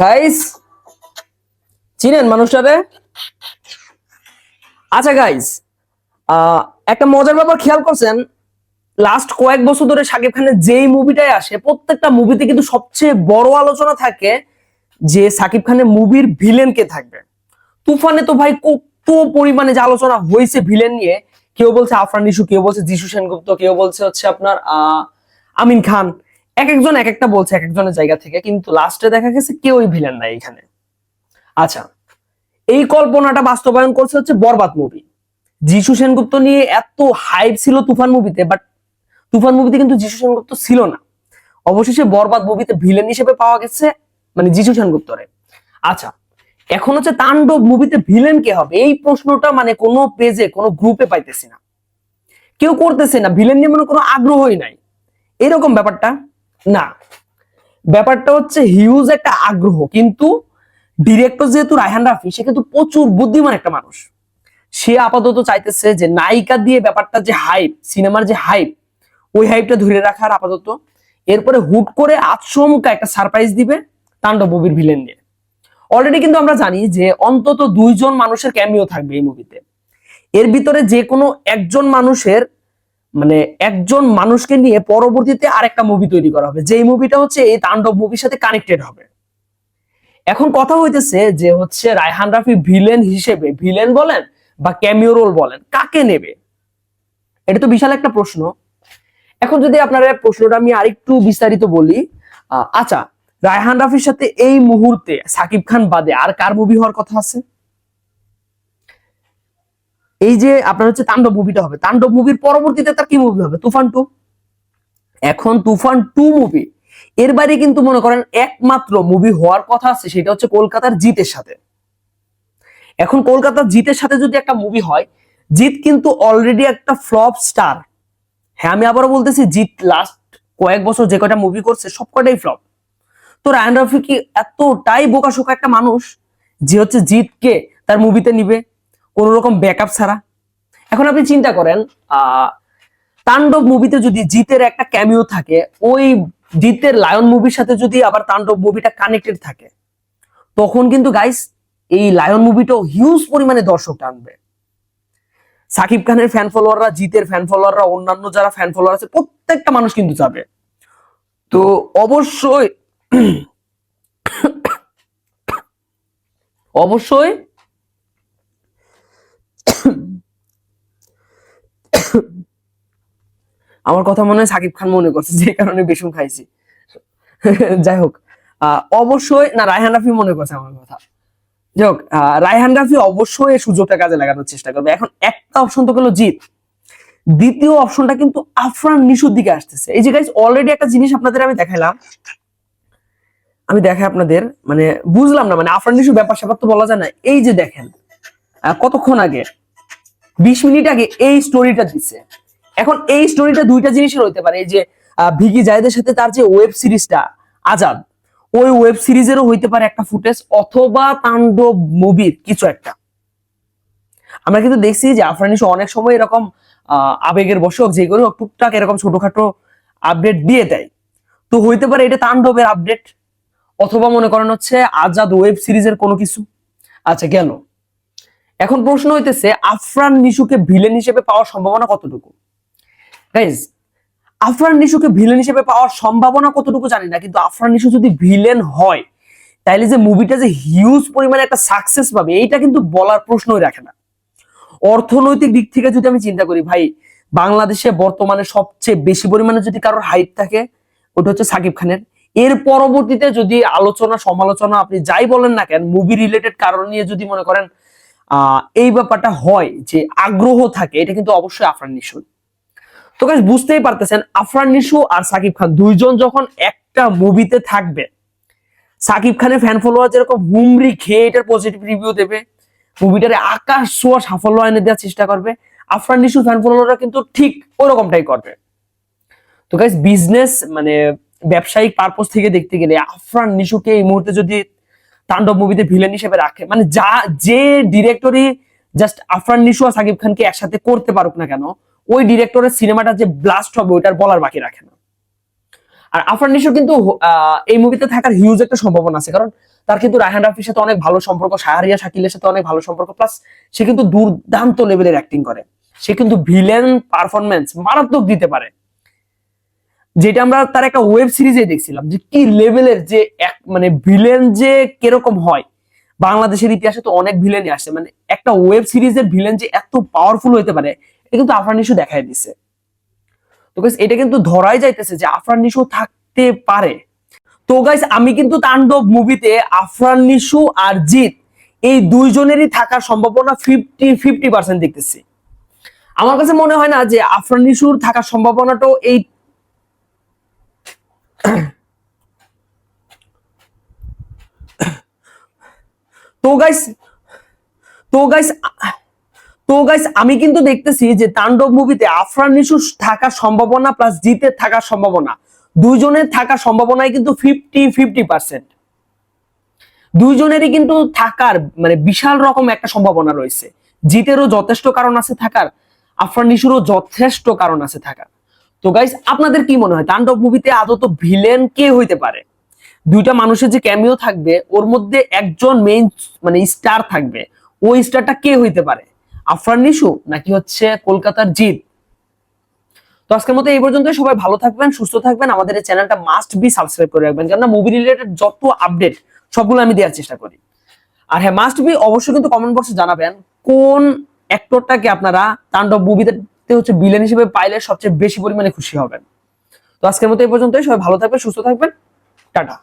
Guys, চিনেন মানুষটারে? আচ্ছা guys, একটা মজার ব্যাপার খেয়াল করছেন? লাস্ট কয়েক বছর ধরে শাকিব খানের যেই মুভিটাই আসে, প্রত্যেকটা মুভিতে কিন্তু সবচেয়ে বড় আলোচনা থাকে যে শাকিব খানের মুভির ভিলেন কে থাকবে। তুফানে তো ভাই কত পরিমাণে যে আলোচনা হয়েছে ভিলেন নিয়ে। কেউ বলছে আফরান নিশো, কেউ বলছে যিশু সেনগুপ্ত, কেউ বলছে হচ্ছে আপনার আমিন খান। এক একজন এক একটা বলছে এক একজনের জায়গা থেকে, কিন্তু লাস্টে দেখা গেছে কেউই ভিলেন নাই এখানে। আচ্ছা, এই কল্পনাটা বাস্তবায়ন করছে হচ্ছে বরবাদ মুভি। যিশু সেনগুপ্ত নিয়ে এত হাইপ ছিল তুফান মুভিতে, বাট তুফান মুভিতে কিন্তু যিশু সেনগুপ্ত ছিল না। অবশেষে বরবাদ মুভিতে ভিলেন হিসেবে পাওয়া গেছে মানে যিশু সেনগুপ্তরে। আচ্ছা, এখন হচ্ছে তাণ্ডব মুভিতে ভিলেন কে হবে, এই প্রশ্নটা মানে কোনো পেজে কোনো গ্রুপে পাইতেছি না, কেউ করতেছে না, ভিলেন নিয়ে মানে কোনো আগ্রহই নাই এরকম ব্যাপারটা না। ব্যাপারটা হচ্ছে হিউজ একটা আগ্রহ, কিন্তু ডিরেক্টর যেহেতু রায়হান রাফি, সে কিন্তু প্রচুর বুদ্ধিমান একটা মানুষ। সে আপাতত চাইতেছে যে নায়িকা দিয়ে ব্যাপারটা যে হাইপ, সিনেমার যে হাইপ, ওই হাইপটা ধরে রাখার আপাতত। এরপরে হুট করে আচমকা একটা সারপ্রাইজ দিবে তাণ্ডব মুভির ভিলেন নিয়ে। অলরেডি কিন্তু আমরা জানি যে অন্তত 2জন মানুষের ক্যামিও থাকবে এই মুভিতে। এর ভিতরে যে কোনো একজন মানুষের মানে একজন মানুষকে নিয়ে পরবর্তীতে আরেকটা মুভি তৈরি করা হবে, যেই মুভিটা হচ্ছে এই তাণ্ডব মুভির সাথে কানেক্টেড হবে। এখন কথা হইতেছে যে হচ্ছে রায়হান রাফি ভিলেন হিসেবে, ভিলেন বলেন বা ক্যামিও রোল বলেন, কাকে নেবে? এটা তো বিশাল একটা প্রশ্ন। এখন যদি আপনারা প্রশ্নটা আমি আরেকটু বিস্তারিত বলি, আচ্ছা, রায়হান রাফির সাথে এই মুহূর্তে সাকিব খান বাদে আর কার মুভি হওয়ার কথা আছে? এই যে আপনার হচ্ছে তাণ্ডব মুভিটা হবে, তাণ্ডব মুভির পরবর্তীতে তার কি মুভি হবে? তুফান 2। এখন তুফান 2 মুভি, এর বাইরে কিন্তু মনে করেন একমাত্র মুভি হওয়ার কথা আছে, সেটা হচ্ছে কলকাতার জিতের সাথে। এখন কলকাতার জিতের সাথে যদি একটা মুভি হয়, জিত কিন্তু অলরেডি একটা ফ্লপ স্টার। হ্যাঁ, আমি আবারও বলতেছি, জিত লাস্ট কয়েক বছর যে কয়টা মুভি করছে সব কয়টাই ফ্লপ। তো রায়হান রাফি কি এতটাই বোকাশোকা একটা মানুষ যে হচ্ছে জিতকে তার মুভিতে নিবে কোন রকম ব্যাকআপ ছাড়া? এখন আপনি চিন্তা করেন, তাণ্ডব মুভিতে যদি জিতের একটা ক্যামিও থাকে, ওই জিতের লায়ন মুভির সাথে যদি আবার তাণ্ডব মুভিটা কানেক্টেড থাকে, তখন কিন্তু গাইস এই লায়ন মুভিটাও হিউজ পরিমাণে দর্শক টানবে। সাকিব খানের ফ্যান ফলোয়াররা, জিতের ফ্যান ফলোয়াররা, অন্যান্য যারা ফ্যান ফলোয়ার আছে, প্রত্যেকটা মানুষ কিন্তু যাবে। তো অবশ্যই অবশ্যই আমার কথা মনে হয় সাকিব খান মনে করছে, যে কারণে বেসুম খাইছি। যাই হোক, অবশ্যই না, রায়হান রাফি মনে করছে আমার কথা। যাই হোক, রায়হান রাফি অবশ্যই এই সুযোগটা কাজে লাগানোর চেষ্টা করবে। এখন একটা অপশন তো গেল জিত, দ্বিতীয় অপশনটা কিন্তু আফরান নিশুর দিকে আসতেছে। এই যে গাইস, অলরেডি একটা জিনিস আপনাদের আমি দেখাইলাম, আমি দেখাই আপনাদের, মানে বুঝলাম না, মানে আফরান নিশুর ব্যাপার স্যাপার তো বলা যায় না। এই যে দেখেন, কতক্ষণ আগে, 20 মিনিট আগে এই স্টোরিটা দিচ্ছে। এখন এই স্টোরিটা দুইটা জিনিসের হইতে পারে, এই যে ভিকি জায়েদের সাথে তার যে ওয়েব সিরিজটা আজাদ, ওই ওয়েব সিরিজেরও হইতে পারে একটা ফুটেজ, অথবা তাণ্ডব মুভির কিছু একটা। আমরা কিন্তু দেখছি যে আফরান নিশো অনেক সময় এরকম আবেগের বশক যেগুলো টুকটাক এরকম ছোটখাটো আপডেট দিয়ে দেয়। তো হইতে পারে এটা তাণ্ডবের আপডেট, অথবা মনে করেন হচ্ছে আজাদ ওয়েব সিরিজের কোনো কিছু। আচ্ছা, গেল। এখন প্রশ্ন হইতেছে আফরান নিশুকে ভিলেন হিসেবে পাওয়ার সম্ভাবনা কতটুকু? গাইজ, আফরান নিশুকে ভিলেন হিসেবে পাওয়ার সম্ভাবনা কতটুকু জানি না, কিন্তু আফরান নিশু যদি ভিলেন হয়, তাইলে যে মুভিটা যে হিউজ পরিমাণে একটা সাকসেস পাবে, এইটা কিন্তু বলার প্রশ্নই রাখে না। অর্থনৈতিক দিক থেকে যদি আমি চিন্তা করি ভাই, বাংলাদেশে বর্তমানে সবচেয়ে বেশি পরিমাণে যদি কারোর হাইপ থাকে, ওটা হচ্ছে সাকিব খানের। এর পরবর্তীতে যদি আলোচনা সমালোচনা আপনি যাই বলেন না কেন, মুভি রিলেটেড কারণ নিয়ে যদি মনে করেন এই ব্যাপারটা হয়, যে আগ্রহ থাকে, এটা কিন্তু অবশ্যই আফরান নিশু। তো গাইস, বুঝতেই পারতেছেন আফরান নিশু আর সাকিব খান দুইজন যখন একটা মুভিতে থাকবে, সাকিব খানের ফ্যান ফলোয়ার যেরকম হুমড়ি খেয়ে এটার পজিটিভ রিভিউ দেবে, মুভিটারে আকাশ ছোঁয়া সাফল্য এনে দেওয়ার চেষ্টা করবে, আফরান নিশু ফ্যান ফলোয়াররা কিন্তু ঠিক ওরকমটাই করবে। তো গাইস, বিজনেস মানে ব্যবসায়িক পারপোজ থেকে দেখতে গেলে আফরান নিশুকে এই মুহূর্তে যদি তাণ্ডব মুভিতে ভিলেন হিসেবে রাখে, মানে যে ডিরেক্টরই জাস্ট আফরান নিশু আর সাকিব খানকে একসাথে করতে পারুক না কেন, ওই ডিরেক্টরের সিনেমাটা যে ব্লাস্ট হবে ওইটার বলার বাকি রাখে না। আর আফরান নিশোর কিন্তু এই মুভিতে থাকার হিউজ একটা সম্ভাবনা আছে, কারণ তার কিন্তু রায়হান রাফির সাথে অনেক ভালো সম্পর্ক, শাহরিয়া শাকিলের সাথে অনেক ভালো সম্পর্ক, প্লাস সে কিন্তু দুর্দান্ত লেভেলের অ্যাক্টিং করে। সে কিন্তু ভিলেন পারফরমেন্স মারাত্মক দিতে পারে, যেটা আমরা তার একটা ওয়েব সিরিজে দেখছিলাম যে কি লেভেলের যে এক মানে ভিলেন যে কিরকম হয়। বাংলাদেশের ইতিহাসে তো অনেক ভিলেনই আসে, মানে একটা ওয়েব সিরিজের ভিলেন যে এত পাওয়ারফুল হইতে পারে এটা কিন্তু আফরান নিশো দেখাই দিছে। তো গাইস এটা কিন্তু ধরাই যাইতেছে যে আফরান নিশো থাকতে পারে। তো গাইস আমি কিন্তু তাণ্ডব মুভিতে আফরান নিশো আর জিৎ এই দুইজনেরই থাকার সম্ভাবনা 50-50% দেখতেছি। আমার কাছে মনে হয় না যে আফরান নিশোর থাকার সম্ভাবনাটাও এই তো গাইস তো গাইস তো গাইস আমি কিন্তু দেখতেছি যে তাণ্ডব মুভিতে আফরান নিশোর থাকার সম্ভাবনা প্লাস জিতের থাকার সম্ভাবনা, দুইজনের থাকার সম্ভাবনাই কিন্তু 50-50%। দুইজনেরই কিন্তু থাকার মানে বিশাল রকম একটা সম্ভাবনা রয়েছে। জিতেরও যথেষ্ট কারণ আছে থাকার, আফরান নিশোরও যথেষ্ট কারণ আছে থাকার। তো গাইস আপনাদের কি মনে হয় তাণ্ডব মুভিতে আদত ভিলেন কে হইতে পারে? দুইটা মানুষের যে ক্যামিও থাকবে ওর মধ্যে একজন মেইন মানে স্টার থাকবে, ওই স্টারটা কে হইতে পারে? আফরান নিশো নাকি হচ্ছে কলকাতার জিৎ? তো আজকের মতো এই পর্যন্ত। সবাই ভালো থাকবেন, সুস্থ থাকবেন, আমাদের এই চ্যানেলটা মাস্ট বি সাবস্ক্রাইব করে রাখবেন, কেননা মুভি রিলেটেড যত আপডেট সবগুলো আমি দেওয়ার চেষ্টা করি। আর হ্যাঁ মাস্ট বি অবশ্যই কিন্তু কমেন্ট বক্সে জানাবেন কোন অ্যাক্টরটাকে আপনারা তাণ্ডব মুভিতে হচ্ছে ভিলেন হিসেবে পাইলে সবচেয়ে বেশি পরিমাণে খুশি হবেন। তো আজকের মতো এই পর্যন্তই। সবাই ভালো থাকবেন, সুস্থ থাকবেন, টাটা।